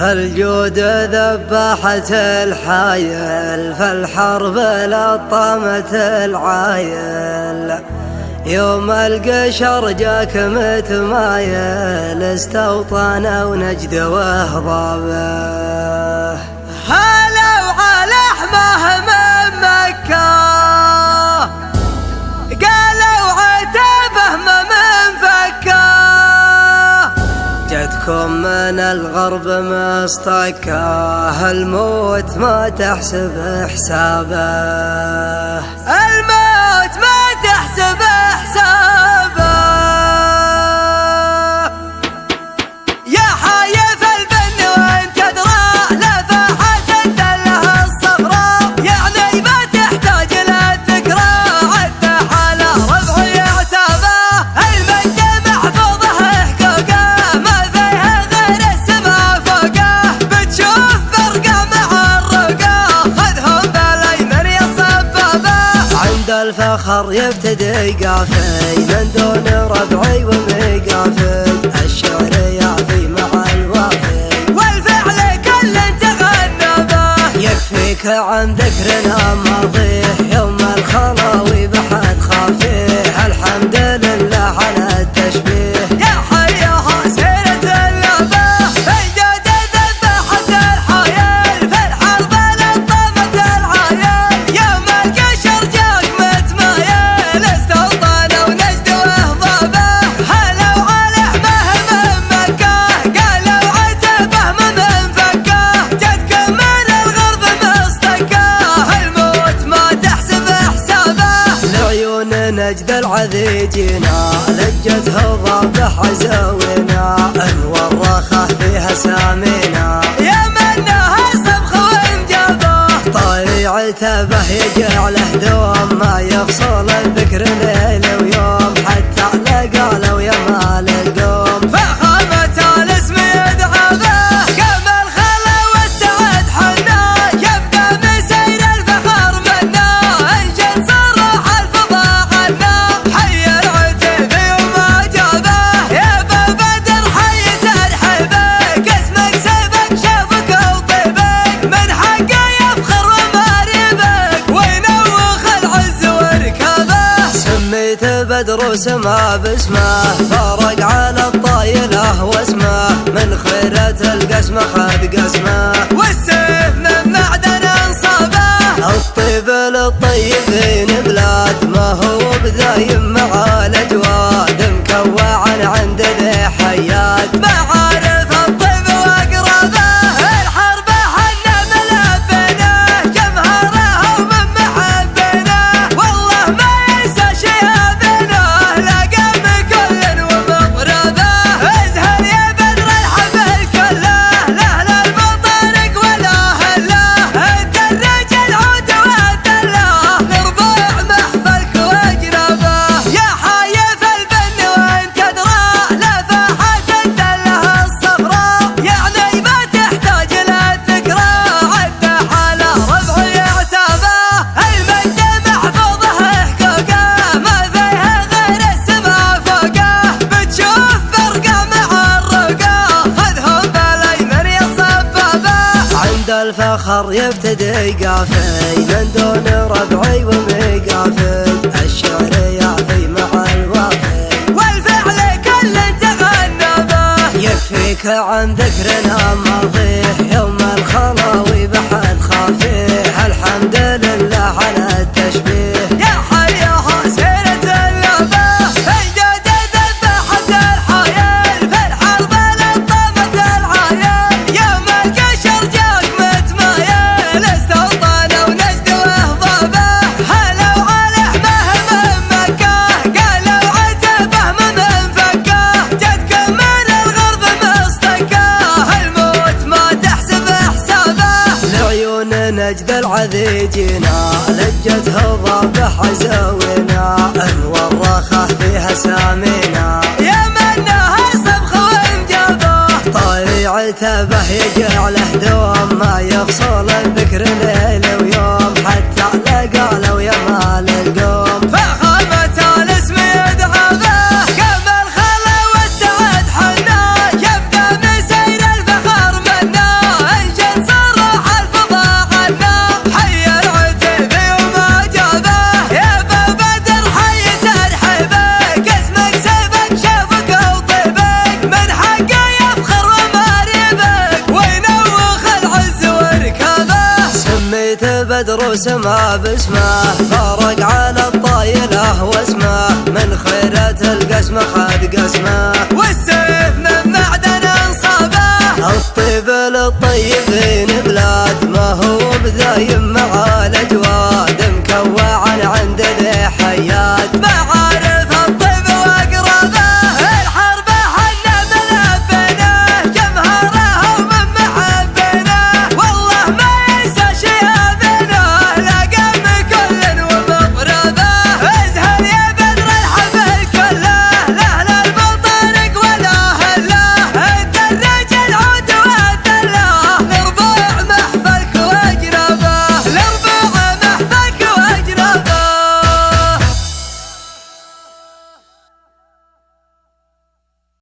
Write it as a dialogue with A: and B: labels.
A: فالجود ذبحت الحايل، فالحرب لطمت العايل. يوم القشر جاك متمايل، استوطن ونجد وهضابه. هلو على حماه من مكة، قالوا عتابه من فكه. جتكم من الغرب مصطكاه، الموت ما تحسب حسابه، الموت ما تحسب حسابه. يا حايف البن وانت تدرى، لفحت الدله الصفراء، يعني ما تحتاج للذكرى، عده على ربعي عتابه. المجد محفوظه حقوقه، ما فيها غير السما فوقه. بتشوف فرقه مع الرقه، خذهم بالايمن يا صبابه. عند الفخر يبتدي قافي، من دون ربعي ومقافي. الشعر يعفي مع الوافي، والفعل كل تغنى به. يكفيك عن ذكرنا ماضيه، يوم الخلاوي بحد خافيه. الحمد لله على التشبيه، يا حيها سيرة اللعبة. الجود ذبحت الحايل، في الحرب لطمت العايل. يوم القشر جاك متمايل، استوطن ونجد وهضابه. هلو على حماه من مكة، قالوا عتبه من فكه. جتكم من الغرب مصطكاه، الموت ما تحسب حسابه. لعيون نجد العذيجينا، لجت هضابه حزوينا. انور رخاه فيها سامينا، يا منها صبخ وانجابه. طايع عتبه يجعله دوم، ما يفصل الذكر ليل ويوم. حتى لقالوا يا مال القوم، فخامة الاسم يدعى به. قام الخلا والسعد حنا، يبقى مسير الفخر منا. انشد صراح الفضاء عنا، حي العتيبي وما جابه. يا ابا بدر حي ترحيبك، اسمك سيفك شافك وطيبك. من حقه يفخر وماربك، وينوخ العز وركابه. سميت بدر وسما باسمه، فارق على الطايله واسمه. من خيرة القسمة خذ قسمه، والسيف من معدن انصابه. الطيب للطيبين بلاد، ما هو بدايم مع الاجواد. مكوعا عند ذي حيات، معارف الطيب واقرابه. الحرب حنا ملبنا، جمهره ومن محبنا. والله ما ينسى شهادنا، لقم كل ومضربه. ازهر يا بدر الحفل كله، لاهل المطارق ولا هله. الدراج العود والدله، لربوع محفلك واجربه. يا حايف البن وانت تدرى، لفحت الدله الصفراء، يعني ما تحتاج للذكرى. عده على ربعي عتابه. المجد محفوظه حقوقه، ما فيها غير السما فوقه. بتشوف فرقه مع الرقه، خذهم بالايمن يا صبابه. عند الفخر يبتدي قافي، من دون ربعي ومقافي. الشعر يعفي مع الوافي، والفعل كل تغنى به. يكفيك عن ذكرنا ماضيه، يوم الخلاوي بحد خافيه. الحمد لله على التشبيه، يا حيها سيرة اللعبة. الجود ذبحت الحايل، في الحرب لطمت العايل. يوم القشر جاك متمايل، استوطن ونجد وهضابه. هلو على حماه من مكة، قالوا عتبه من فكه. جتكم من الغرب مصطكاه، الموت ما تحسب حسابه. لعيون نجد العذيجينا، لجت هضابه حزوينا. انور رخاه فيها سامينا، يا منها صبخ وانجابه. طايع عتبه يجعله دوم، ما يفصل الذكر ليل ويوم. حتى لقالوا يا مال القوم، فخامة الاسم يدعى به. قام الخلا والسعد حنا، يبقى مسير الفخر منا. البدر سما باسمه، فارق على الطايلة واسمه، من خيرة القسمة خد قسمه، والسيف من معدن صابه. الطيب للطيبين بلاد، ما هو بدايم معاه